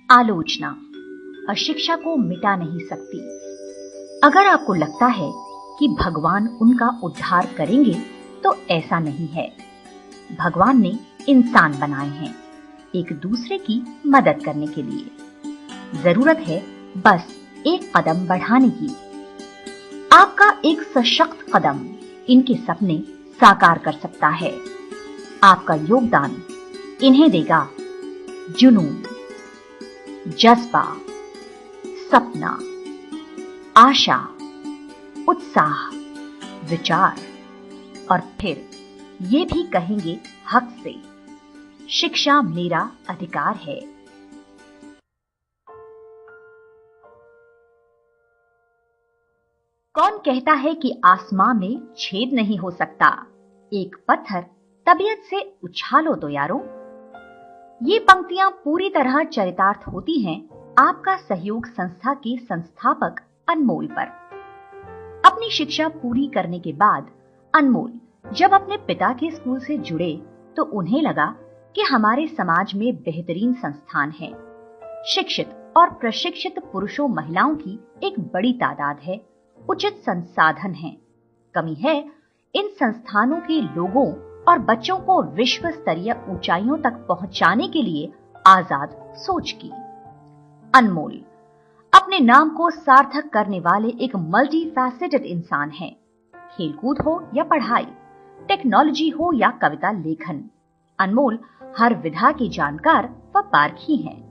आलोचना अशिक्षा को मिटा नहीं सकती। अगर आपको लगता है कि भगवान उनका उद्धार करेंगे तो ऐसा नहीं है। भगवान ने इंसान बनाए हैं एक दूसरे की मदद करने के लिए। जरूरत है बस एक कदम बढ़ाने की। आपका एक सशक्त कदम इनके सपने साकार कर सकता है। आपका योगदान इन्हें देगा जुनून, जज्बा, सपना, आशा, उत्साह, विचार और फिर ये भी कहेंगे हक से, शिक्षा मेरा अधिकार है। कौन कहता है कि आसमां में छेद नहीं हो सकता? एक पत्थर तबीयत से उछालो तो यारो। ये पंक्तियां पूरी तरह चरितार्थ होती हैं आपका सहयोग संस्था के संस्थापक अनमोल पर। अपनी शिक्षा पूरी करने के बाद अनमोल जब अपने पिता के स्कूल से जुड़े तो उन्हें लगा कि हमारे समाज में बेहतरीन संस्थान है। शिक्षित और प्रशिक्षित पुरुषों महिलाओं की एक बड़ी तादाद है, उचित संसाधन है। कमी है इन संस्थानों के लोगों और बच्चों को विश्व स्तरीय ऊंचाइयों तक पहुंचाने के लिए आजाद सोच की। अनमोल अपने नाम को सार्थक करने वाले एक मल्टी फैसेटेड इंसान हैं। खेलकूद हो या पढ़ाई, टेक्नोलॉजी हो या कविता लेखन, अनमोल हर विधा के जानकार व पारखी हैं।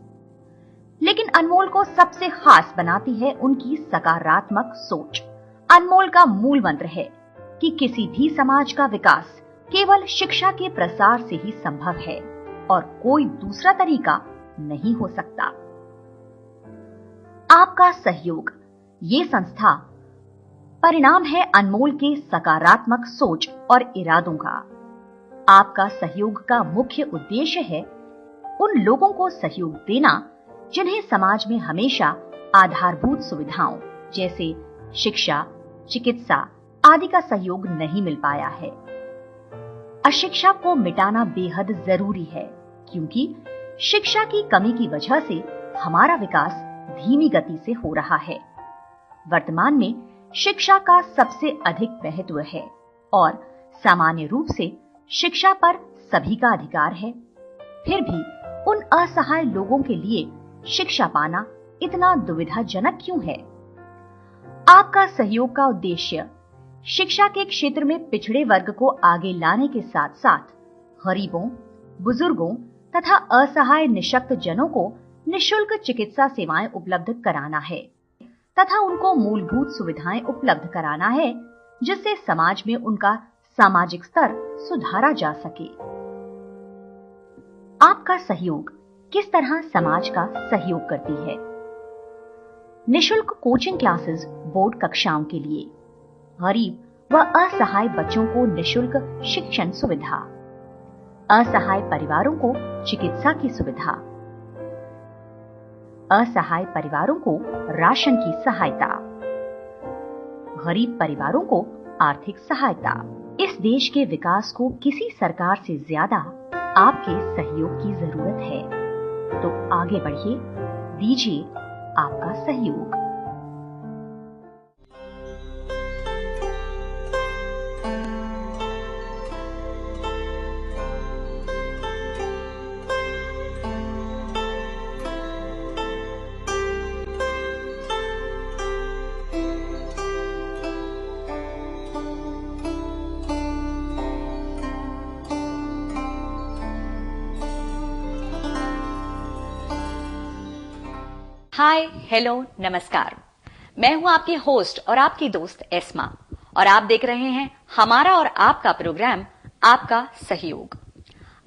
लेकिन अनमोल को सबसे खास बनाती है उनकी सकारात्मक सोच। अनमोल का मूल मंत्र है कि किसी भी समाज का विकास केवल शिक्षा के प्रसार से ही संभव है और कोई दूसरा तरीका नहीं हो सकता। आपका सहयोग ये संस्था परिणाम है अनमोल के सकारात्मक सोच और इरादों का। आपका सहयोग का मुख्य उद्देश्य है उन लोगों को सहयोग देना जिन्हें समाज में हमेशा आधारभूत सुविधाओं जैसे शिक्षा, चिकित्सा आदि का सहयोग नहीं मिल पाया है। अशिक्षा को मिटाना बेहद जरूरी है क्योंकि शिक्षा की कमी की वजह से हमारा विकास धीमी गति से हो रहा है। वर्तमान में शिक्षा का सबसे अधिक महत्व है और सामान्य रूप से शिक्षा पर सभी का अधिकार है। फिर भी उन असहाय लोगों के लिए शिक्षा पाना इतना दुविधाजनक क्यों है? आपका सहयोग का उद्देश्य शिक्षा के क्षेत्र में पिछड़े वर्ग को आगे लाने के साथ साथ गरीबों, बुजुर्गों तथा असहाय निशक्त जनों को निशुल्क चिकित्सा सेवाएं उपलब्ध कराना है तथा उनको मूलभूत सुविधाएं उपलब्ध कराना है जिससे समाज में उनका सामाजिक स्तर सुधारा जा सके। आपका सहयोग किस तरह समाज का सहयोग करती है? निशुल्क कोचिंग क्लासेस बोर्ड कक्षाओं के लिए, गरीब व असहाय बच्चों को निशुल्क शिक्षण सुविधा, असहाय परिवारों को चिकित्सा की सुविधा, असहाय परिवारों को राशन की सहायता, गरीब परिवारों को आर्थिक सहायता। इस देश के विकास को किसी सरकार से ज्यादा आपके सहयोग की जरूरत है। तो आगे बढ़िए, दीजिए आपका सहयोग। हाय, हेलो, नमस्कार। मैं हूं आपकी होस्ट और आपकी दोस्त एस्मा और आप देख रहे हैं हमारा और आपका प्रोग्राम आपका सहयोग।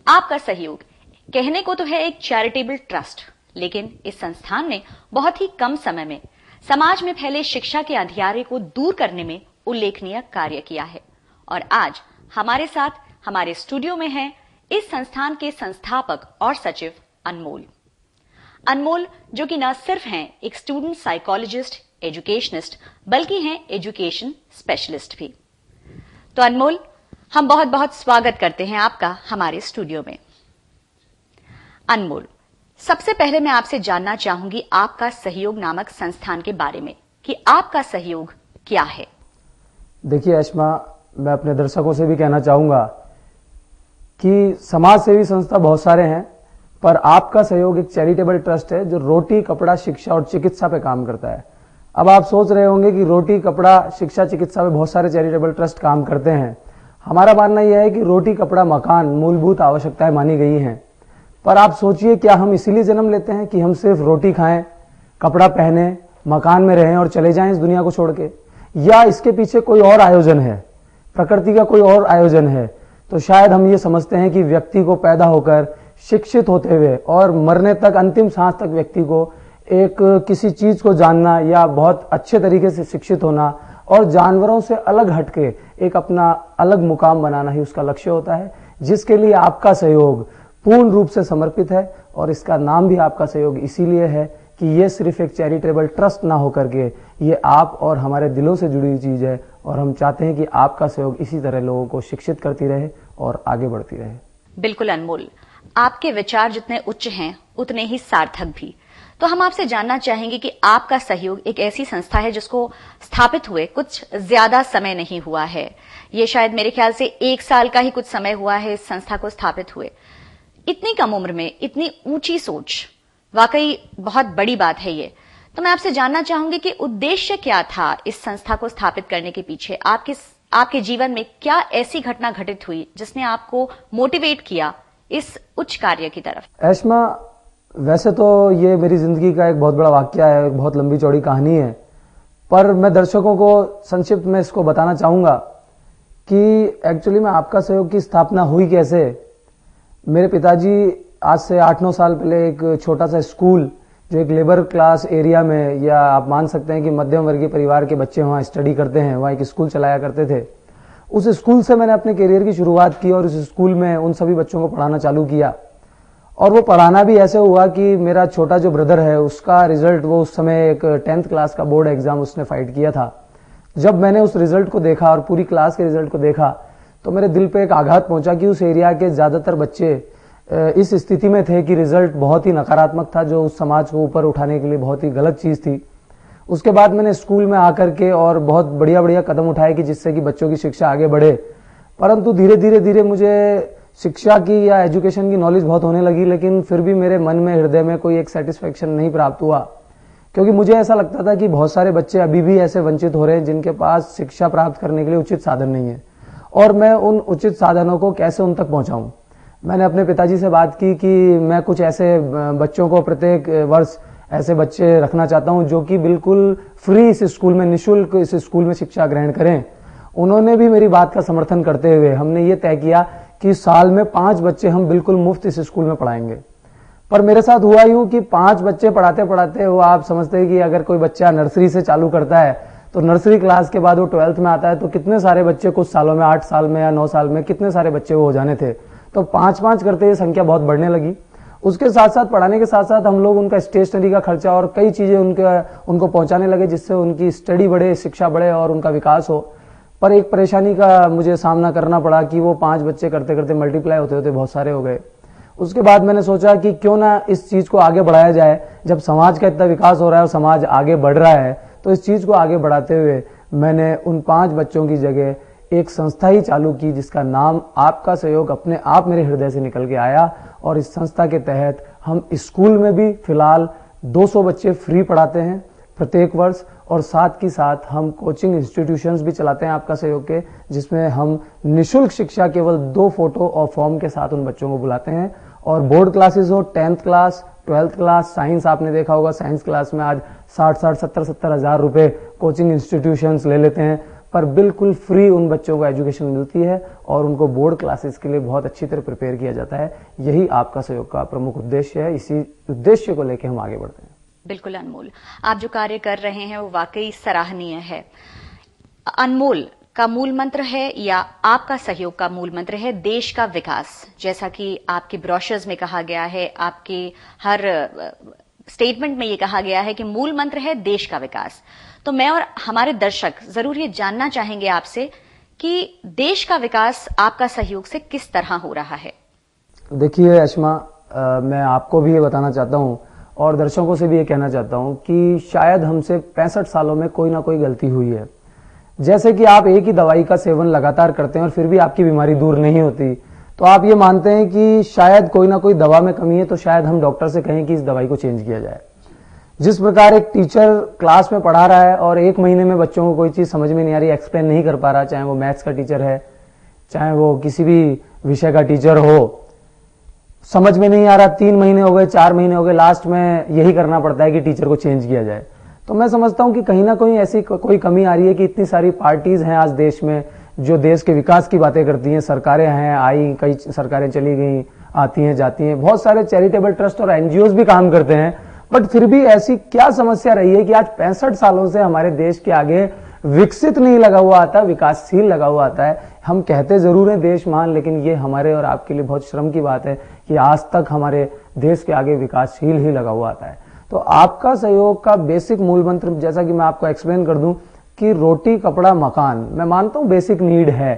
आपका सहयोग कहने को तो है एक चैरिटेबल ट्रस्ट, लेकिन इस संस्थान ने बहुत ही कम समय में समाज में फैले शिक्षा के अंधियारे को दूर करने में उल्लेखनीय कार्य किया है। और आज हमारे साथ हमारे स्टूडियो में है इस संस्थान के संस्थापक और सचिव अनमोल। अनमोल जो कि न सिर्फ हैं एक स्टूडेंट साइकोलॉजिस्ट, एजुकेशनिस्ट, बल्कि हैं एजुकेशन स्पेशलिस्ट भी। तो अनमोल, हम बहुत बहुत स्वागत करते हैं आपका हमारे स्टूडियो में। अनमोल, सबसे पहले मैं आपसे जानना चाहूंगी आपका सहयोग नामक संस्थान के बारे में कि आपका सहयोग क्या है। देखिए अश्मा, मैं अपने दर्शकों से भी कहना चाहूंगा कि समाज सेवी संस्था बहुत सारे हैं, पर आपका सहयोग एक चैरिटेबल ट्रस्ट है जो रोटी, कपड़ा, शिक्षा और चिकित्सा पे काम करता है। अब आप सोच रहे होंगे कि रोटी, कपड़ा, शिक्षा, चिकित्सा पे बहुत सारे चैरिटेबल ट्रस्ट काम करते हैं। हमारा मानना यह है कि रोटी, कपड़ा, मकान मूलभूत आवश्यकताएं मानी गई हैं, पर आप सोचिए क्या हम इसीलिए जन्म लेते हैं कि हम सिर्फ रोटी खाएं, कपड़ा पहने, मकान में रहें और चले जाएं इस दुनिया को छोड़ के, या इसके पीछे कोई और आयोजन है, प्रकृति का कोई और आयोजन है? तो शायद हम ये समझते हैं कि व्यक्ति को पैदा होकर शिक्षित होते हुए और मरने तक, अंतिम सांस तक व्यक्ति को एक किसी चीज को जानना या बहुत अच्छे तरीके से शिक्षित होना और जानवरों से अलग हटके एक अपना अलग मुकाम बनाना ही उसका लक्ष्य होता है, जिसके लिए आपका सहयोग पूर्ण रूप से समर्पित है। और इसका नाम भी आपका सहयोग इसीलिए है कि ये सिर्फ एक चैरिटेबल ट्रस्ट ना होकर के ये आप और हमारे दिलों से जुड़ी हुई चीज है, और हम चाहते हैं कि आपका सहयोग इसी तरह लोगों को शिक्षित करती रहे और आगे बढ़ती रहे। बिल्कुल अनमोल, आपके विचार जितने उच्च हैं उतने ही सार्थक भी। तो हम आपसे जानना चाहेंगे कि आपका सहयोग एक ऐसी संस्था है जिसको स्थापित हुए कुछ ज्यादा समय नहीं हुआ है, ये शायद मेरे ख्याल से 1 साल का ही कुछ समय हुआ है इस संस्था को स्थापित हुए। इतनी कम उम्र में इतनी ऊंची सोच, वाकई बहुत बड़ी बात है ये। तो मैं आपसे जानना चाहूंगी कि उद्देश्य क्या था इस संस्था को स्थापित करने के पीछे? आपके जीवन में क्या ऐसी घटना घटित हुई जिसने आपको मोटिवेट किया इस उच्च कार्य की तरफ? ऐश्मा, वैसे तो ये मेरी जिंदगी का एक बहुत बड़ा वाकया है, एक बहुत लंबी चौड़ी कहानी है, पर मैं दर्शकों को संक्षिप्त में इसको बताना चाहूंगा कि एक्चुअली में आपका सहयोग की स्थापना हुई कैसे। मेरे पिताजी आज से 8-9 साल पहले एक छोटा सा स्कूल जो एक लेबर क्लास एरिया में, या आप मान सकते हैं कि मध्यम वर्गीय परिवार के बच्चे वहां स्टडी करते हैं, वहां एक स्कूल चलाया करते थे। उस स्कूल से मैंने अपने करियर की शुरुआत की और उस स्कूल में उन सभी बच्चों को पढ़ाना चालू किया। और वो पढ़ाना भी ऐसे हुआ कि मेरा छोटा जो ब्रदर है उसका रिजल्ट, वो उस समय एक 10th क्लास का बोर्ड एग्जाम उसने फाइट किया था। जब मैंने उस रिजल्ट को देखा और पूरी क्लास के रिजल्ट को देखा तो मेरे दिल पे एक आघात पहुंचा कि उस एरिया के ज्यादातर बच्चे इस स्थिति में थे कि रिजल्ट बहुत ही नकारात्मक था, जो उस समाज को ऊपर उठाने के लिए बहुत ही गलत चीज थी। उसके बाद मैंने स्कूल में आकर के और बहुत बढ़िया बढ़िया कदम उठाए कि जिससे कि बच्चों की शिक्षा आगे बढ़े, परंतु धीरे धीरे मुझे शिक्षा की या एजुकेशन की नॉलेज बहुत होने लगी, लेकिन फिर भी मेरे मन में, हृदय में कोई एक सेटिस्फेक्शन नहीं प्राप्त हुआ, क्योंकि मुझे ऐसा लगता था कि बहुत सारे बच्चे अभी भी ऐसे वंचित हो रहे हैं जिनके पास शिक्षा प्राप्त करने के लिए उचित साधन नहीं है, और मैं उन उचित साधनों को कैसे उन तक पहुंचाऊं। मैंने अपने पिताजी से बात की कि मैं कुछ ऐसे बच्चों को प्रत्येक वर्ष ऐसे बच्चे रखना चाहता हूं जो कि बिल्कुल फ्री इस स्कूल में, निःशुल्क इस स्कूल में शिक्षा ग्रहण करें। उन्होंने भी मेरी बात का समर्थन करते हुए हमने ये तय किया कि साल में 5 बच्चे हम बिल्कुल मुफ्त इस स्कूल में पढ़ाएंगे। पर मेरे साथ हुआ यूं कि 5 बच्चे पढ़ाते पढ़ाते, वो आप समझते हैं कि अगर कोई बच्चा नर्सरी से चालू करता है तो नर्सरी क्लास के बाद वो 12th में आता है तो कितने सारे बच्चे कुछ सालों में, 8 साल में या 9 साल में कितने सारे बच्चे वो हो जाने थे। तो 5-5 करते ये संख्या बहुत बढ़ने लगी। उसके साथ साथ, पढ़ाने के साथ साथ हम लोग उनका स्टेशनरी का खर्चा और कई चीजें उनको पहुंचाने लगे जिससे उनकी स्टडी बढ़े, शिक्षा बढ़े और उनका विकास हो। पर एक परेशानी का मुझे सामना करना पड़ा कि वो 5 बच्चे करते करते मल्टीप्लाई होते होते बहुत सारे हो गए। उसके बाद मैंने सोचा कि क्यों ना इस चीज को आगे बढ़ाया जाए। जब समाज का इतना विकास हो रहा है और समाज आगे बढ़ रहा है तो इस चीज को आगे बढ़ाते हुए मैंने उन 5 बच्चों की जगह एक संस्था ही चालू की जिसका नाम आपका सहयोग अपने आप मेरे हृदय से निकल के आया। और इस संस्था के तहत हम स्कूल में भी फिलहाल 200 बच्चे फ्री पढ़ाते हैं प्रत्येक वर्ष, और साथ ही साथ हम कोचिंग इंस्टीट्यूशंस भी चलाते हैं आपका सहयोग के, जिसमें हम निःशुल्क शिक्षा केवल 2 फोटो और फॉर्म के साथ उन बच्चों को बुलाते हैं। और बोर्ड क्लासेस हो, 10th class, 12th class, science आपने देखा होगा, साइंस क्लास में आज 60-60, 70-70 हजार रुपए कोचिंग इंस्टीट्यूशंस ले लेते हैं, पर बिल्कुल फ्री उन बच्चों को एजुकेशन मिलती है और उनको बोर्ड क्लासेस के लिए बहुत अच्छी तरह प्रिपेयर किया जाता है। यही आपका सहयोग का प्रमुख उद्देश्य है। इसी उद्देश्य को लेकर हम आगे बढ़ते हैं। बिल्कुल अनमोल, आप जो कार्य कर रहे हैं वो वाकई सराहनीय है। अनमोल का मूल मंत्र है, या आपका सहयोग का मूल मंत्र है, देश का विकास। जैसा कि आपके ब्रोशर्स में कहा गया है, आपके हर स्टेटमेंट में ये कहा गया है कि मूल मंत्र है देश का विकास। तो मैं और हमारे दर्शक जरूर ये जानना चाहेंगे आपसे कि देश का विकास आपका सहयोग से किस तरह हो रहा है। देखिए अश्मा, मैं आपको भी ये बताना चाहता हूँ और दर्शकों से भी ये कहना चाहता हूँ कि शायद हमसे 65 सालों में कोई ना कोई गलती हुई है। जैसे कि आप एक ही दवाई का सेवन लगातार करते हैं और फिर भी आपकी बीमारी दूर नहीं होती, तो आप ये मानते हैं कि शायद कोई ना कोई दवा में कमी है, तो शायद हम डॉक्टर से कहें कि इस दवाई को चेंज किया जाए। जिस प्रकार एक टीचर क्लास में पढ़ा रहा है और 1 महीने में बच्चों को कोई चीज समझ में नहीं आ रही, एक्सप्लेन नहीं कर पा रहा, चाहे वो मैथ्स का टीचर है, चाहे वो किसी भी विषय का टीचर हो, समझ में नहीं आ रहा, 3 महीने हो गए, 4 महीने हो गए, लास्ट में यही करना पड़ता है कि टीचर को चेंज किया जाए। तो मैं समझता हूं कि कहीं ना कहीं ऐसी कोई कमी आ रही है कि इतनी सारी पार्टीज हैं आज देश में जो देश के विकास की बातें करती हैं, सरकारें हैं, आई कई सरकारें चली गई, आती हैं जाती हैं, बहुत सारे चैरिटेबल ट्रस्ट और एनजीओ भी काम करते हैं, बट फिर भी ऐसी क्या समस्या रही है कि आज 65 सालों से हमारे देश के आगे विकसित नहीं लगा हुआ आता, विकासशील लगा हुआ आता है। हम कहते जरूर हैं देश महान, लेकिन ये हमारे और आपके लिए बहुत शर्म की बात है कि आज तक हमारे देश के आगे विकासशील ही लगा हुआ आता है। तो आपका सहयोग का बेसिक मूल मंत्र, जैसा कि मैं आपको एक्सप्लेन कर दूं कि रोटी कपड़ा मकान, मैं मानता हूं बेसिक नीड है,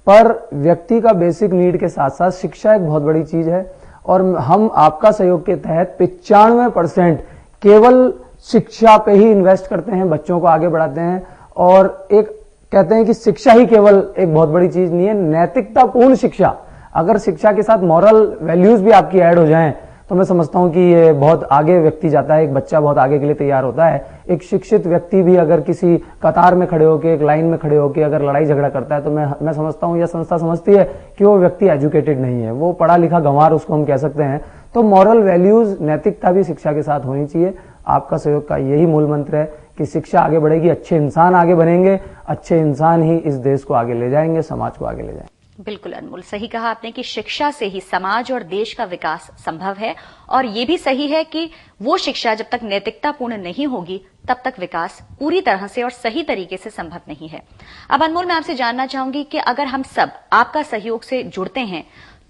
पर व्यक्ति का बेसिक नीड के साथ साथ शिक्षा एक बहुत बड़ी चीज है और हम आपका सहयोग के तहत 95% केवल शिक्षा पे ही इन्वेस्ट करते हैं, बच्चों को आगे बढ़ाते हैं। और एक कहते हैं कि शिक्षा ही केवल एक बहुत बड़ी चीज नहीं है, नैतिकतापूर्ण शिक्षा, अगर शिक्षा के साथ मॉरल वैल्यूज भी आपकी ऐड हो जाएं तो मैं समझता हूं कि ये बहुत आगे व्यक्ति जाता है, एक बच्चा बहुत आगे के लिए तैयार होता है। एक शिक्षित व्यक्ति भी अगर किसी कतार में खड़े होकर, एक लाइन में खड़े होकर अगर लड़ाई झगड़ा करता है तो मैं समझता हूं, यह संस्था समझती है कि वो व्यक्ति एजुकेटेड नहीं है, वो पढ़ा लिखा गंवार उसको हम कह सकते हैं। तो मॉरल वैल्यूज, नैतिकता भी शिक्षा के साथ होनी चाहिए। आपका सहयोग का यही मूल मंत्र है कि शिक्षा आगे बढ़ेगी, अच्छे इंसान आगे बनेंगे, अच्छे इंसान ही इस देश को आगे ले जाएंगे, समाज को आगे ले जाएंगे। बिल्कुल अनमोल, सही कहा आपने कि शिक्षा से ही समाज और देश का विकास संभव है, और ये भी सही है कि वो शिक्षा जब तक नैतिकतापूर्ण नहीं होगी तब तक विकास पूरी तरह से और सही तरीके से संभव नहीं है। अब अनमोल, मैं आपसे जानना चाहूंगी कि अगर हम सब आपका सहयोग से जुड़ते हैं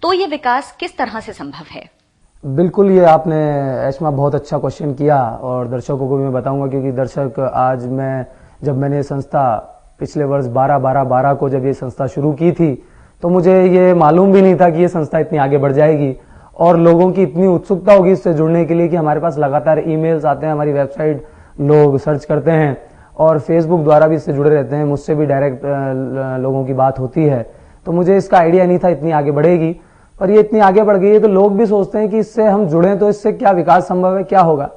तो ये विकास किस तरह से संभव है? बिल्कुल, ये आपने ऐश्मा बहुत अच्छा क्वेश्चन किया और दर्शकों को भी मैं बताऊंगा, क्योंकि दर्शक आज जब मैंने संस्था पिछले वर्ष 12/12/12 को जब ये संस्था शुरू की थी तो मुझे ये मालूम भी नहीं था कि ये संस्था इतनी आगे बढ़ जाएगी और लोगों की इतनी उत्सुकता होगी इससे जुड़ने के लिए कि हमारे पास लगातार ईमेल्स आते हैं, हमारी वेबसाइट लोग सर्च करते हैं और फेसबुक द्वारा भी इससे जुड़े रहते हैं, मुझसे भी डायरेक्ट लोगों की बात होती है। तो मुझे इसका आइडिया नहीं था इतनी आगे बढ़ेगी, पर ये इतनी आगे बढ़ गई है तो लोग भी सोचते हैं कि इससे हम जुड़े तो इससे क्या विकास संभव है, क्या होगा।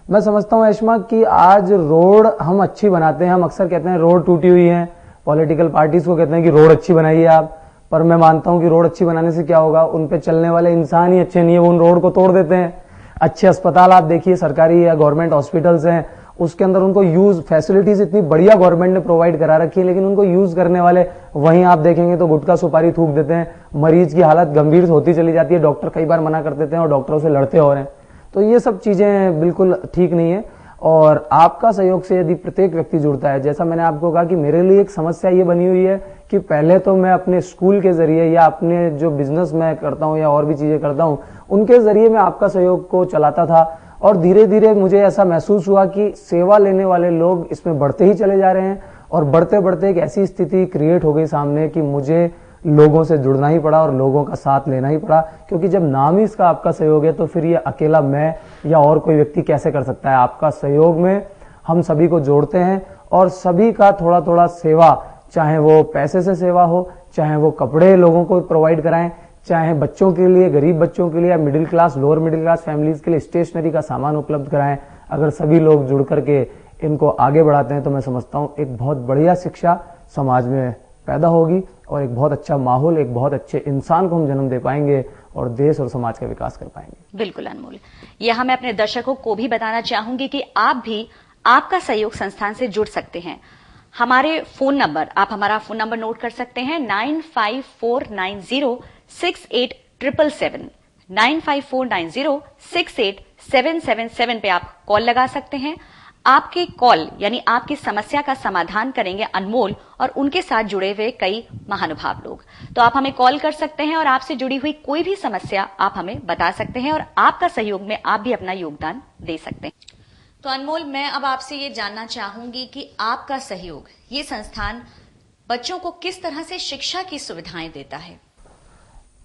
मैं समझता हूँ ऐश्मा कि आज रोड हम अच्छी बनाते हैं, हम अक्सर कहते हैं रोड टूटी हुई है, पॉलिटिकल पार्टीज को कहते हैं कि रोड अच्छी बनाइए आप, पर मैं मानता हूं कि रोड अच्छी बनाने से क्या होगा, उन पे चलने वाले इंसान ही अच्छे नहीं है, वो उन रोड को तोड़ देते हैं। अच्छे अस्पताल आप देखिए, सरकारी या गवर्नमेंट हॉस्पिटल्स हैं, उसके अंदर उनको यूज फैसिलिटीज इतनी बढ़िया गवर्नमेंट ने प्रोवाइड करा रखी है, लेकिन उनको यूज करने वाले वहीं आप देखेंगे तो गुटखा सुपारी थूक देते हैं, मरीज की हालत गंभीर होती चली जाती है, डॉक्टर कई बार मना कर देते हैं और डॉक्टरों से लड़ते हो रहे हैं। तो ये सब चीजें बिल्कुल ठीक नहीं है और आपका सहयोग से यदि प्रत्येक व्यक्ति जुड़ता है, जैसा मैंने आपको कहा कि मेरे लिए एक समस्या ये बनी हुई है कि पहले तो मैं अपने स्कूल के जरिए या अपने जो बिजनेस मैं करता हूं या और भी चीजें करता हूं उनके जरिए मैं आपका सहयोग को चलाता था और धीरे धीरे मुझे ऐसा महसूस हुआ कि सेवा लेने वाले लोग इसमें बढ़ते ही चले जा रहे हैं और बढ़ते बढ़ते एक ऐसी स्थिति क्रिएट हो गई सामने कि मुझे लोगों से जुड़ना ही पड़ा और लोगों का साथ लेना ही पड़ा, क्योंकि जब नाम ही इसका आपका सहयोग है तो फिर ये अकेला मैं या और कोई व्यक्ति कैसे कर सकता है। आपका सहयोग में हम सभी को जोड़ते हैं और सभी का थोड़ा थोड़ा सेवा, चाहे वो पैसे से सेवा हो, चाहे वो कपड़े लोगों को प्रोवाइड कराएं, चाहे बच्चों के लिए, गरीब बच्चों के लिए, middle class, lower middle class families के लिए स्टेशनरी का सामान उपलब्ध कराएं, अगर सभी लोग जुड़ करके इनको आगे बढ़ाते हैं तो मैं समझता हूं एक बहुत बढ़िया शिक्षा समाज में पैदा होगी और एक बहुत अच्छा माहौल, एक बहुत अच्छे इंसान को हम जन्म दे पाएंगे और देश और समाज का विकास कर पाएंगे। बिल्कुल अनमोल, यहाँ मैं अपने दर्शकों को भी बताना चाहूंगी कि आप भी आपका सहयोग संस्थान से जुड़ सकते हैं। हमारे फोन नंबर, आप हमारा फोन नंबर नोट कर सकते हैं 9549068777 9549068777 पे आप कॉल लगा सकते हैं। आपके कॉल यानी आपकी समस्या का समाधान करेंगे अनमोल और उनके साथ जुड़े हुए कई महानुभाव लोग। तो आप हमें कॉल कर सकते हैं और आपसे जुड़ी हुई कोई भी समस्या आप हमें बता सकते हैं और आपका सहयोग में आप भी अपना योगदान दे सकते हैं। तो अनमोल, मैं अब आपसे ये जानना चाहूंगी कि आपका सहयोग, ये संस्थान बच्चों को किस तरह से शिक्षा की सुविधाएं देता है?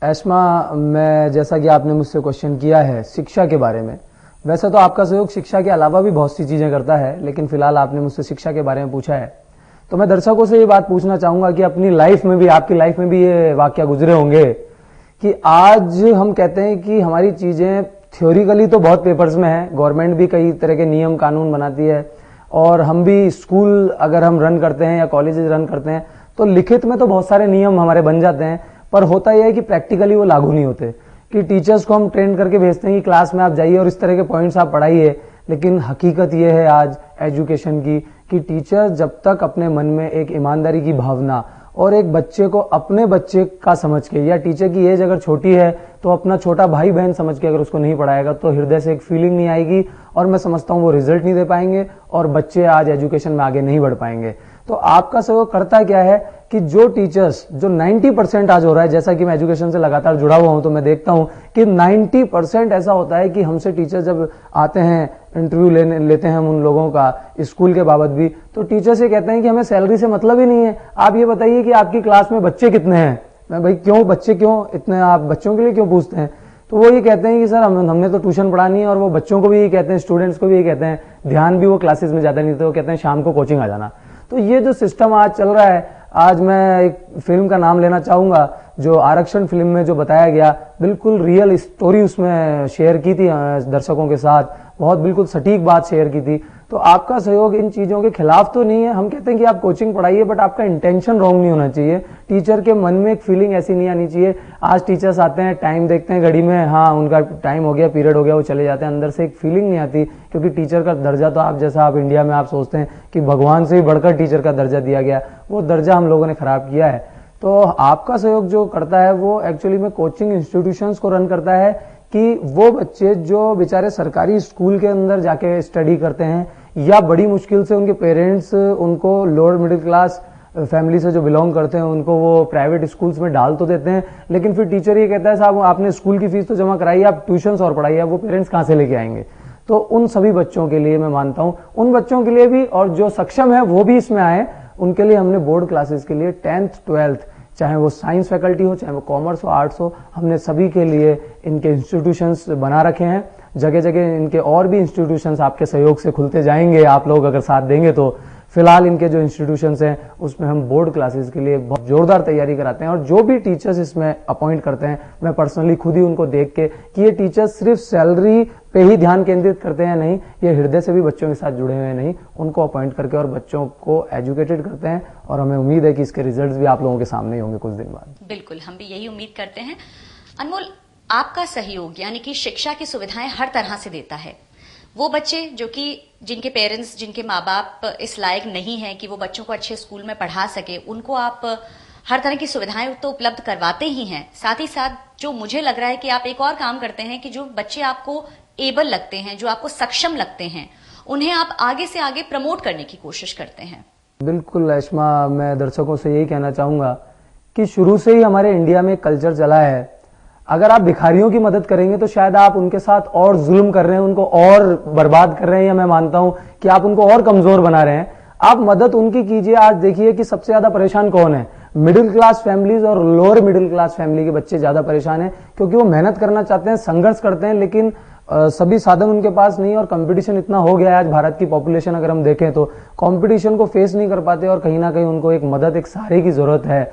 ऐश्मा, मैं जैसा कि आपने मुझसे क्वेश्चन किया है शिक्षा के बारे में, वैसे तो आपका सहयोग शिक्षा के अलावा भी बहुत सी चीजें करता है, लेकिन फिलहाल आपने मुझसे शिक्षा के बारे में पूछा है, तो मैं दर्शकों से ये बात पूछना चाहूंगा कि अपनी लाइफ में भी, आपकी लाइफ में भी ये वाकया गुजरे होंगे कि आज हम कहते हैं कि हमारी चीजें थ्योरिकली तो बहुत पेपर्स में है, गवर्नमेंट भी कई तरह के नियम कानून बनाती है, और हम भी स्कूल अगर हम रन करते हैं या कॉलेजेस रन करते हैं तो लिखित में तो बहुत सारे नियम हमारे बन जाते हैं, पर होता यह है कि प्रैक्टिकली वो लागू नहीं होते। कि टीचर्स को हम ट्रेन करके भेजते हैं कि क्लास में आप जाइए और इस तरह के पॉइंट्स आप पढ़ाइए, लेकिन हकीकत यह है आज एजुकेशन की कि टीचर जब तक अपने मन में एक ईमानदारी की भावना और एक बच्चे को अपने बच्चे का समझ के, या टीचर की एज अगर छोटी है तो अपना छोटा भाई बहन समझ के अगर उसको नहीं पढ़ाएगा तो हृदय से एक फीलिंग नहीं आएगी, और मैं समझता हूं वो रिजल्ट नहीं दे पाएंगे और बच्चे आज एजुकेशन में आगे नहीं बढ़ पाएंगे। तो आपका सहयोग करता क्या है कि जो टीचर्स, जो 90% आज हो रहा है, जैसा कि मैं एजुकेशन से लगातार जुड़ा हुआ हूं तो मैं देखता हूं कि 90% ऐसा होता है कि हमसे टीचर जब आते हैं, इंटरव्यू लेते हैं हम उन लोगों का स्कूल के बाबत भी, तो टीचर से कहते हैं कि हमें सैलरी से मतलब ही नहीं है, आप ये बताइए कि आपकी क्लास में बच्चे कितने हैं। मैं भाई क्यों बच्चे, क्यों इतने, आप बच्चों के लिए क्यों पूछते हैं? तो वो ये कहते हैं कि सर हमने तो ट्यूशन पढ़ानी है, और वो बच्चों को भी ये कहते हैं, स्टूडेंट्स को भी ये कहते हैं, ध्यान भी वो क्लासेस में ज्यादा नहीं, तो वो कहते हैं शाम को कोचिंग आ जाना। तो ये जो सिस्टम आज चल रहा है, आज मैं एक फिल्म का नाम लेना चाहूंगा जो आरक्षण फिल्म में जो बताया गया, बिल्कुल रियल स्टोरी उसमें शेयर की थी दर्शकों के साथ, बहुत बिल्कुल सटीक बात शेयर की थी। तो आपका सहयोग इन चीजों के खिलाफ तो नहीं है, हम कहते हैं कि आप कोचिंग पढ़ाइए, बट आपका इंटेंशन रॉन्ग नहीं होना चाहिए, टीचर के मन में एक फीलिंग ऐसी नहीं आनी चाहिए। आज टीचर्स आते हैं, टाइम देखते हैं घड़ी में, हाँ उनका टाइम हो गया, पीरियड हो गया, वो चले जाते हैं, अंदर से एक फीलिंग नहीं आती, क्योंकि टीचर का दर्जा तो आप जैसा आप इंडिया में आप सोचते हैं कि भगवान से भी बढ़कर टीचर का दर्जा दिया गया, वो दर्जा हम लोगों ने खराब किया है। तो आपका सहयोग जो करता है वो एक्चुअली में कोचिंग इंस्टीट्यूशंस को रन करता है कि वो बच्चे जो बेचारे सरकारी स्कूल के अंदर जाके स्टडी करते हैं, या बड़ी मुश्किल से उनके पेरेंट्स उनको लोअर मिडिल क्लास फैमिली से जो बिलोंग करते हैं उनको वो प्राइवेट स्कूल्स में डाल तो देते हैं, लेकिन फिर टीचर ये कहता है साहब आपने स्कूल की फीस तो जमा कराई, आप ट्यूशंस और पढ़ाइए, वो पेरेंट्स कहां से लेके आएंगे? तो उन सभी बच्चों के लिए मैं मानता हूं, उन बच्चों के लिए भी, और जो सक्षम है वो भी इसमें आए, उनके लिए हमने बोर्ड क्लासेस के लिए 10th 12th, चाहे वो साइंस फैकल्टी हो, चाहे वो कॉमर्स हो, आर्ट्स हो, हमने सभी के लिए इनके इंस्टीट्यूशंस बना रखे हैं। जगह जगह इनके और भी इंस्टीट्यूशंस आपके सहयोग से खुलते जाएंगे, आप लोग अगर साथ देंगे तो। फिलहाल इनके जो इंस्टीट्यूशंस हैं उसमें हम बोर्ड क्लासेस के लिए बहुत जोरदार तैयारी कराते हैं, और जो भी टीचर्स इसमें अपॉइंट करते हैं, मैं पर्सनली खुद ही उनको देख के कि ये टीचर्स सिर्फ सैलरी पे ही ध्यान केंद्रित करते हैं नहीं, ये हृदय से भी बच्चों के साथ जुड़े हुए नहीं, उनको अपॉइंट करके और बच्चों को एजुकेटेड करते हैं, और हमें उम्मीद है कि इसके रिजल्ट्स भी आप लोगों के सामने ही होंगे कुछ दिन बाद। बिल्कुल, हम भी यही उम्मीद करते हैं। अनमोल, आपका सहयोग यानी कि शिक्षा की सुविधाएं हर तरह से देता है। वो बच्चे जो कि जिनके पेरेंट्स, जिनके माँ बाप इस लायक नहीं है कि वो बच्चों को अच्छे स्कूल में पढ़ा सके, उनको आप हर तरह की सुविधाएं तो उपलब्ध करवाते ही हैं। साथ ही साथ जो मुझे लग रहा है कि आप एक और काम करते हैं कि जो बच्चे आपको एबल लगते हैं, जो आपको सक्षम लगते हैं, उन्हें आप आगे से आगे प्रमोट करने की कोशिश करते हैं। बिल्कुल ऐश्मा, मैं दर्शकों से यही कहना चाहूंगा कि शुरू से ही हमारे इंडिया में कल्चर चला है, अगर आप भिखारियों की मदद करेंगे तो शायद आप उनके साथ और जुल्म कर रहे हैं, उनको और बर्बाद कर रहे हैं, या मैं मानता हूं कि आप उनको और कमजोर बना रहे हैं। आप मदद उनकी कीजिए। आज देखिए कि सबसे ज्यादा परेशान कौन है? मिडिल क्लास फैमिलीज और लोअर मिडिल क्लास फैमिली के बच्चे ज्यादा परेशान हैं, क्योंकि वो मेहनत करना चाहते हैं, संघर्ष करते हैं, लेकिन सभी साधन उनके पास नहीं, और कंपटीशन इतना हो गया है। आज भारत की पॉपुलेशन अगर हम देखें तो कंपटीशन को फेस नहीं कर पाते, और कहीं ना कहीं उनको एक मदद, एक सहारे की जरूरत है।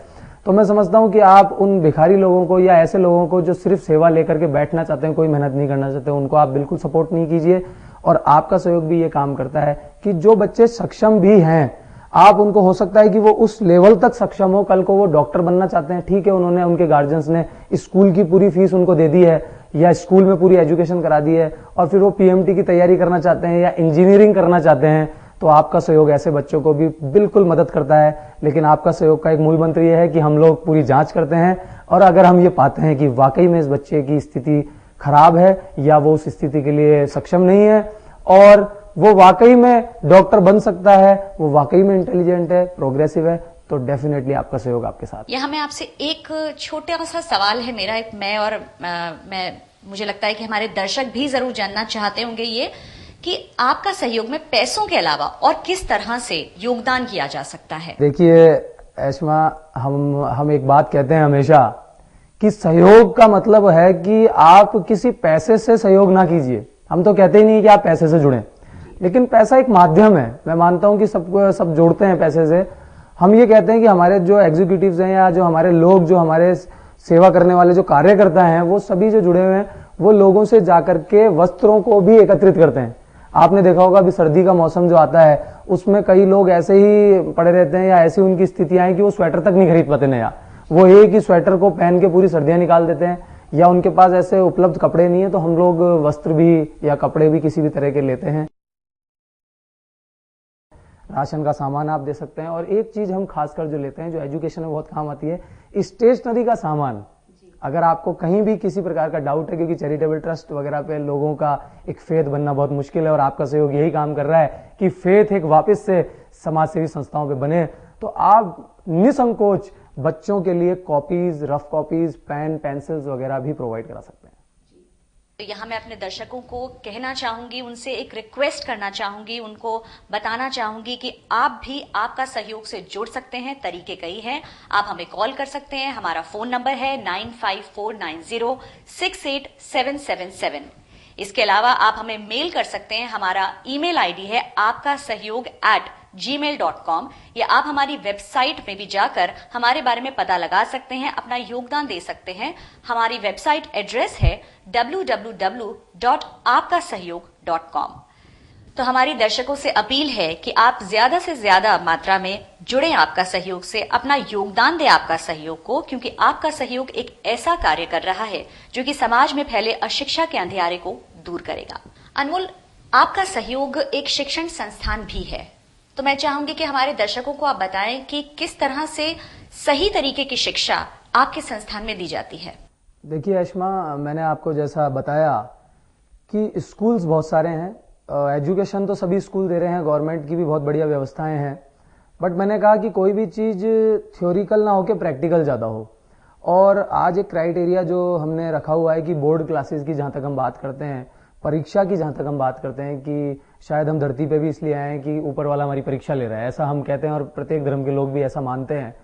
तो मैं समझता हूं कि आप उन भिखारी लोगों को, या ऐसे लोगों को जो सिर्फ सेवा लेकर के बैठना चाहते हैं, कोई मेहनत नहीं करना चाहते, उनको आप बिल्कुल सपोर्ट नहीं कीजिए। और आपका सहयोग भी ये काम करता है कि जो बच्चे सक्षम भी हैं, आप उनको, हो सकता है कि वो उस लेवल तक सक्षम हो, कल को वो डॉक्टर बनना चाहते हैं, ठीक है, उन्होंने, उनके गार्जियंस ने स्कूल की पूरी फीस उनको दे दी है, या स्कूल में पूरी एजुकेशन करा दी है, और फिर वो पीएमटी की तैयारी करना चाहते हैं या इंजीनियरिंग करना चाहते हैं, तो आपका सहयोग ऐसे बच्चों को भी बिल्कुल मदद करता है। लेकिन आपका सहयोग का एक मूल मंत्र यह है कि हम लोग पूरी जांच करते हैं, और अगर हम ये पाते हैं कि वाकई में इस बच्चे की स्थिति खराब है, या वो उस स्थिति के लिए सक्षम नहीं है, और वो वाकई में डॉक्टर बन सकता है, वो वाकई में इंटेलिजेंट है, प्रोग्रेसिव है, तो डेफिनेटली आपका सहयोग आपके साथ। यहाँ मैं आपसे एक छोटा सा सवाल है मेरा, एक मुझे लगता है कि हमारे दर्शक भी जरूर जानना चाहते होंगे ये, कि आपका सहयोग में पैसों के अलावा और किस तरह से योगदान किया जा सकता है? देखिए ऐश्मा, हम एक बात कहते हैं हमेशा कि सहयोग का मतलब है कि आप किसी पैसे से सहयोग ना कीजिए। हम तो कहते ही नहीं कि आप पैसे से जुड़ें, लेकिन पैसा एक माध्यम है। मैं मानता हूं कि सब जोड़ते हैं पैसे से। हम ये कहते हैं कि हमारे जो एग्जीक्यूटिव्स हैं या जो हमारे लोग, जो हमारे सेवा करने वाले जो कार्यकर्ता हैं, वो सभी जो जुड़े हुए हैं, वो लोगों से जाकर के वस्त्रों को भी एकत्रित करते हैं। आपने देखा होगा अभी सर्दी का मौसम जो आता है, उसमें कई लोग ऐसे ही पड़े रहते हैं या ऐसी उनकी स्थितियां हैं कि वो स्वेटर तक नहीं खरीद पाते नया। वो एक ही स्वेटर को पहन के पूरी सर्दियां निकाल देते हैं, या उनके पास ऐसे उपलब्ध कपड़े नहीं है, तो हम लोग वस्त्र भी या कपड़े भी किसी भी तरह के लेते हैं। राशन का सामान आप दे सकते हैं। और एक चीज हम खासकर जो लेते हैं, जो एजुकेशन में बहुत काम आती है, स्टेशनरी का सामान। अगर आपको कहीं भी किसी प्रकार का डाउट है, क्योंकि चैरिटेबल ट्रस्ट वगैरह पे लोगों का एक फेथ बनना बहुत मुश्किल है, और आपका सहयोग यही काम कर रहा है कि फेथ एक वापस से समाज सेवी संस्थाओं पे बने, तो आप निसंकोच बच्चों के लिए copies, rough copies, pen, pencils वगैरह भी प्रोवाइड करा सकते हैं। तो यहाँ मैं अपने दर्शकों को कहना चाहूंगी, उनसे एक रिक्वेस्ट करना चाहूंगी, उनको बताना चाहूंगी कि आप भी आपका सहयोग से जुड़ सकते हैं। तरीके कई हैं। आप हमें कॉल कर सकते हैं। हमारा फोन नंबर है 9549068777। इसके अलावा आप हमें मेल कर सकते हैं। हमारा ईमेल आईडी है aapkasahayog@gmail.com, या आप हमारी वेबसाइट में भी जाकर हमारे बारे में पता लगा सकते हैं, अपना योगदान दे सकते हैं। हमारी वेबसाइट एड्रेस है www.aapkasahayog.com। तो हमारी दर्शकों से अपील है कि आप ज्यादा से ज्यादा मात्रा में जुड़ें आपका सहयोग से, अपना योगदान दें आपका सहयोग को, क्योंकि आपका सहयोग एक ऐसा कार्य कर रहा है जो कि समाज में फैले अशिक्षा के अंधियारे को दूर करेगा। अनमोल, आपका सहयोग एक शिक्षण संस्थान भी है, तो मैं चाहूंगी कि हमारे दर्शकों को आप बताएं कि किस तरह से सही तरीके की शिक्षा आपके संस्थान में दी जाती है। देखिए अश्मा, मैंने आपको जैसा बताया कि स्कूल्स बहुत सारे हैं, एजुकेशन तो सभी स्कूल दे रहे हैं, गवर्नमेंट की भी बहुत बढ़िया व्यवस्थाएं हैं, बट मैंने कहा कि कोई भी चीज थ्योरिकल ना होके प्रैक्टिकल ज्यादा हो। और आज एक क्राइटेरिया जो हमने रखा हुआ है कि बोर्ड क्लासेस की जहां तक हम बात करते हैं, परीक्षा की जहां तक हम बात करते हैं, कि शायद हम धरती पे भी इसलिए आए हैं कि ऊपर वाला हमारी परीक्षा ले रहा है, ऐसा हम कहते हैं, और प्रत्येक धर्म के लोग भी ऐसा मानते हैं।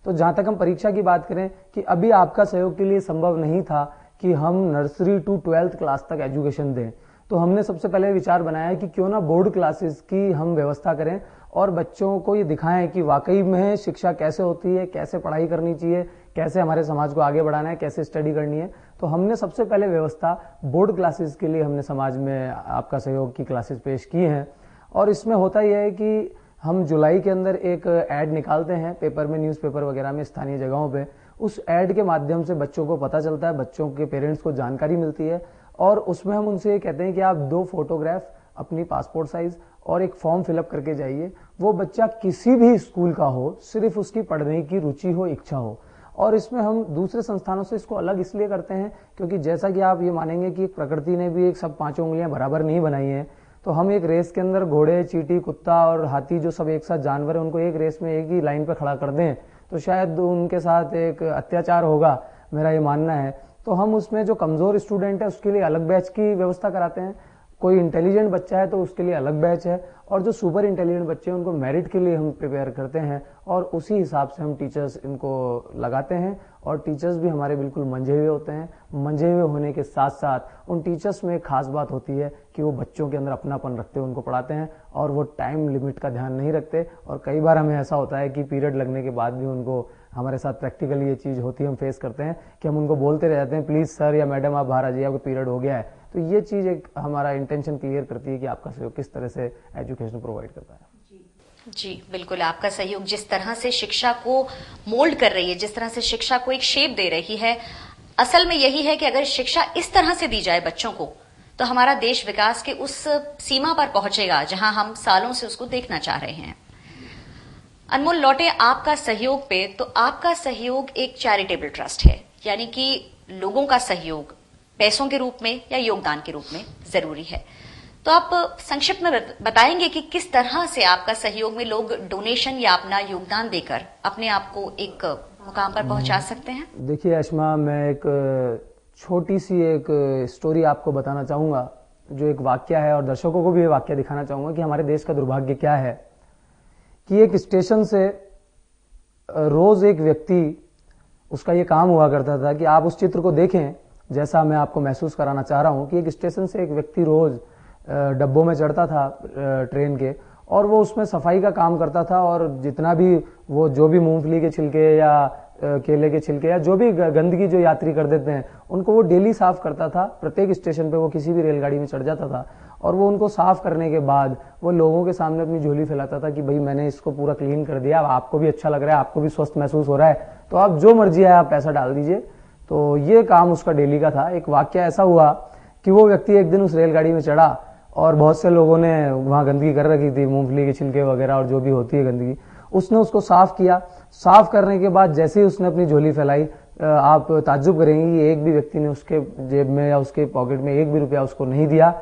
तो जहां तक हम परीक्षा की बात करें, कि अभी आपका सहयोग के लिए संभव नहीं था कि हम नर्सरी टू 12th क्लास तक एजुकेशन दें, तो हमने सबसे पहले विचार बनाया कि क्यों ना बोर्ड क्लासेस की हम व्यवस्था करें और बच्चों को ये दिखाएं कि वाकई में शिक्षा कैसे होती है, कैसे पढ़ाई करनी चाहिए, कैसे हमारे समाज को आगे बढ़ाना है, कैसे स्टडी करनी है। तो हमने सबसे पहले व्यवस्था बोर्ड क्लासेस के लिए हमने समाज में आपका सहयोग की क्लासेस पेश की हैं। और इसमें होता यह है कि हम जुलाई के अंदर एक ऐड निकालते हैं पेपर में, न्यूज़पेपर वगैरह में, स्थानीय जगहों पे। उस ऐड के माध्यम से बच्चों को पता चलता है, बच्चों के पेरेंट्स को जानकारी मिलती है, और उसमें हम उनसे ये कहते हैं कि आप 2 फोटोग्राफ अपनी पासपोर्ट साइज और एक फॉर्म फिलअप करके जाइए। वो बच्चा किसी भी स्कूल का हो, सिर्फ उसकी पढ़ने की रुचि हो, इच्छा हो। और इसमें हम दूसरे संस्थानों से इसको अलग इसलिए करते हैं क्योंकि जैसा कि आप ये मानेंगे कि प्रकृति ने भी एक सब 5 उंगलियां बराबर नहीं बनाई हैं। तो हम एक रेस के अंदर घोड़े, चींटी, कुत्ता और हाथी, जो सब एक साथ जानवर है, उनको एक रेस में एक ही लाइन पर खड़ा कर दें तो शायद उनके साथ एक अत्याचार होगा, मेरा ये मानना है। तो हम उसमें जो कमजोर स्टूडेंट है उसके लिए अलग बैच की व्यवस्था कराते हैं, कोई इंटेलिजेंट बच्चा है तो उसके लिए अलग बैच है, और जो सुपर इंटेलिजेंट बच्चे हैं उनको मेरिट के लिए हम प्रिपेयर करते हैं, और उसी हिसाब से हम टीचर्स इनको लगाते हैं। और टीचर्स भी हमारे बिल्कुल मंझे हुए होते हैं। मंझे हुए होने के साथ साथ उन टीचर्स में एक खास बात होती है कि वो बच्चों के अंदर अपनापन रखते हैं, उनको पढ़ाते हैं, और वो टाइम लिमिट का ध्यान नहीं रखते। और कई बार हमें ऐसा होता है कि पीरियड लगने के बाद भी उनको, हमारे साथ प्रैक्टिकली ये चीज होती है, हम फेस करते हैं कि हम उनको बोलते रह जाते हैं, प्लीज सर या मैडम आप बाहर आ जाइए, आपका पीरियड हो गया है। तो ये चीज एक हमारा इंटेंशन क्लियर करती है कि आपका सहयोग किस तरह से एजुकेशन प्रोवाइड करता है। जी बिल्कुल, आपका सहयोग जिस तरह से शिक्षा को मोल्ड कर रही है, जिस तरह से शिक्षा को एक शेप दे रही है, असल में यही है कि अगर शिक्षा इस तरह से दी जाए बच्चों को, तो हमारा देश विकास के उस सीमा पर पहुंचेगा जहां हम सालों से उसको देखना चाह रहे हैं। अनमोल, लौटे आपका सहयोग पे, तो आपका सहयोग एक चैरिटेबल ट्रस्ट है, यानी कि लोगों का सहयोग पैसों के रूप में या योगदान के रूप में जरूरी है। तो आप संक्षिप्त में बताएंगे कि किस तरह से आपका सहयोग में लोग डोनेशन या अपना योगदान देकर अपने आप को एक मुकाम पर पहुंचा सकते हैं? देखिए अश्मा, मैं एक छोटी सी एक स्टोरी आपको बताना चाहूंगा, जो एक वाक्य है, और दर्शकों को भी ये वाक्य दिखाना चाहूंगा कि हमारे देश का दुर्भाग्य क्या है कि एक स्टेशन से रोज एक व्यक्ति उसका ये काम हुआ करता था कि आप उस चित्र को देखें, जैसा मैं आपको महसूस कराना चाह रहा हूं कि एक स्टेशन से एक व्यक्ति रोज डब्बों में चढ़ता था ट्रेन के, और वो उसमें सफाई का काम करता था, और जितना भी वो जो भी मूंगफली के छिलके या केले के छिलके या जो भी गंदगी जो यात्री कर देते हैं उनको वो डेली साफ करता था। प्रत्येक स्टेशन पे वो किसी भी रेलगाड़ी में चढ़ जाता था और वो उनको साफ करने के बाद वो लोगों के सामने अपनी झोली फैलाता था कि भाई मैंने इसको पूरा क्लीन कर दिया, आपको भी अच्छा लग रहा है, आपको भी स्वस्थ महसूस हो रहा है, तो आप जो मर्जी है आप पैसा डाल दीजिए। तो ये काम उसका डेली का था। एक वाक्य ऐसा हुआ कि वो व्यक्ति एक दिन उस रेलगाड़ी में चढ़ा और बहुत से लोगों ने वहां गंदगी कर रखी थी, मूंगफली के छिलके वगैरह और जो भी होती है गंदगी, उसने उसको साफ किया। साफ करने के बाद जैसे ही उसने अपनी झोली फैलाई, आप ताज्जुब करेंगे कि एक भी व्यक्ति ने उसके जेब में या उसके पॉकेट में एक भी रुपया उसको नहीं दिया।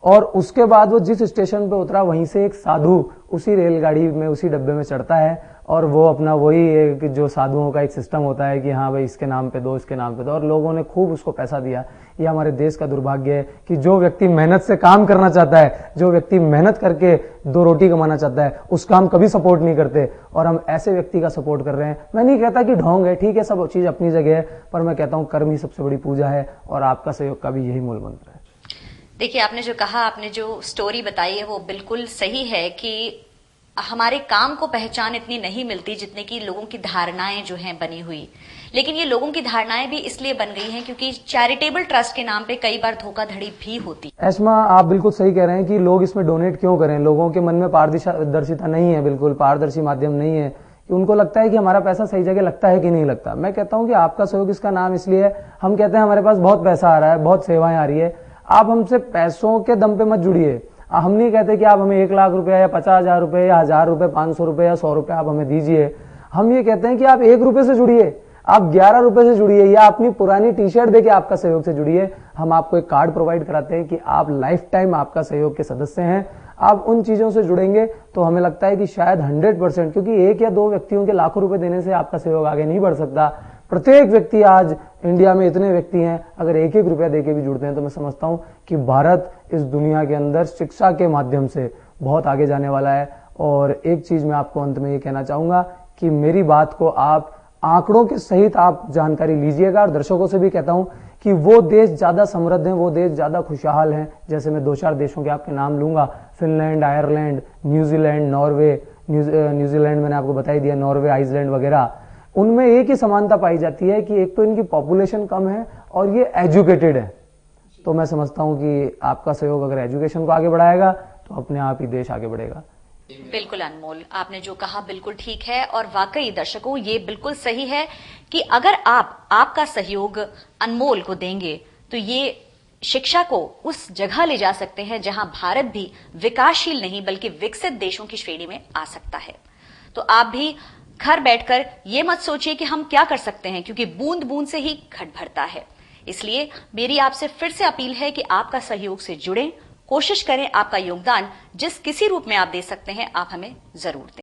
और उसके बाद वो जिस स्टेशन पे उतरा वहीं से एक साधु उसी रेलगाड़ी में उसी डब्बे में चढ़ता है और वो अपना वही एक जो साधुओं का एक सिस्टम होता है कि हाँ भाई इसके नाम पे दो, इसके नाम पे दो, और लोगों ने खूब उसको पैसा दिया। ये हमारे देश का दुर्भाग्य है कि जो व्यक्ति मेहनत से काम करना चाहता है, जो व्यक्ति मेहनत करके दो रोटी कमाना चाहता है, उसका हम कभी सपोर्ट नहीं करते और हम ऐसे व्यक्ति का सपोर्ट कर रहे हैं। मैं नहीं कहता कि ढोंग है, ठीक है, सब चीज अपनी जगह है, पर मैं कहता हूं कर्म ही सबसे बड़ी पूजा है और आपका सहयोग का भी यही मूल मंत्र है। देखिए, आपने जो कहा, आपने जो स्टोरी बताई है वो बिल्कुल सही है कि हमारे काम को पहचान इतनी नहीं मिलती जितने की लोगों की धारणाएं जो हैं बनी हुई। लेकिन ये लोगों की धारणाएं भी इसलिए बन गई हैं क्योंकि चैरिटेबल ट्रस्ट के नाम पे कई बार धोखाधड़ी भी होती है। एस्मा, आप बिल्कुल सही कह रहे हैं कि लोग इसमें डोनेट क्यों करें। लोगों के मन में पारदर्शिता नहीं है, बिल्कुल पारदर्शी माध्यम नहीं है कि उनको लगता है कि हमारा पैसा सही जगह लगता है कि नहीं लगता। मैं कहता हूं कि आपका सहयोग इसका नाम इसलिए है, हम कहते हैं हमारे पास बहुत पैसा आ रहा है, बहुत सेवाएं आ रही है, आप हमसे पैसों के दम पे मत जुड़िए। हम नहीं कहते कि आप हमें 1 लाख रुपया या 50,000 रुपए या 1000 रुपए, 500 रुपए या 100 रुपए आप हमें दीजिए। हम ये कहते हैं कि आप 1 रुपए से जुड़िए, आप 11 रुपए से जुड़िए या अपनी पुरानी टी शर्ट देके आपका सहयोग से जुड़िए। हम आपको एक कार्ड प्रोवाइड कराते हैं कि आप लाइफ टाइम आपका सहयोग के सदस्य हैं। आप उन चीजों से जुड़ेंगे तो हमें लगता है कि शायद 100%, क्योंकि 1 या 2 व्यक्तियों के लाखों रुपए देने से आपका सहयोग आगे नहीं बढ़ सकता। प्रत्येक व्यक्ति, आज इंडिया में इतने व्यक्ति हैं, अगर 1-1 रुपया देके भी जुड़ते हैं तो मैं समझता हूं कि भारत इस दुनिया के अंदर शिक्षा के माध्यम से बहुत आगे जाने वाला है। और एक चीज मैं आपको अंत में ये कहना चाहूंगा कि मेरी बात को आप आंकड़ों के सहित आप जानकारी लीजिएगा, और दर्शकों से भी कहता हूं कि वो देश ज्यादा समृद्ध हैं, वो देश ज्यादा खुशहाल हैं। जैसे मैं 2-4 देशों के आपके नाम लूंगा, Finland, Ireland, New Zealand, Norway, New Zealand मैंने आपको बता ही दिया, नॉर्वे, आइसलैंड वगैरह, उनमें एक ही समानता पाई जाती है कि एक तो इनकी पॉपुलेशन कम है और ये एजुकेटेड है। तो मैं समझता हूं कि आपका सहयोग अगर एजुकेशन को आगे बढ़ाएगा तो अपने आप ही देश आगे बढ़ेगा। बिल्कुल अनमोल, आपने जो कहा बिल्कुल ठीक है, और वाकई दर्शकों ये बिल्कुल सही है कि अगर आप आपका सहयोग अनमोल को देंगे तो ये शिक्षा को उस जगह ले जा सकते हैं जहां भारत भी विकासशील नहीं बल्कि विकसित देशों की श्रेणी में आ सकता है। तो आप भी घर बैठकर ये मत सोचिए कि हम क्या कर सकते हैं, क्योंकि बूंद बूंद से ही घट भरता है। इसलिए मेरी आपसे फिर से अपील है कि आपका सहयोग से जुड़ें, कोशिश करें आपका योगदान जिस किसी रूप में आप दे सकते हैं आप हमें जरूर दें।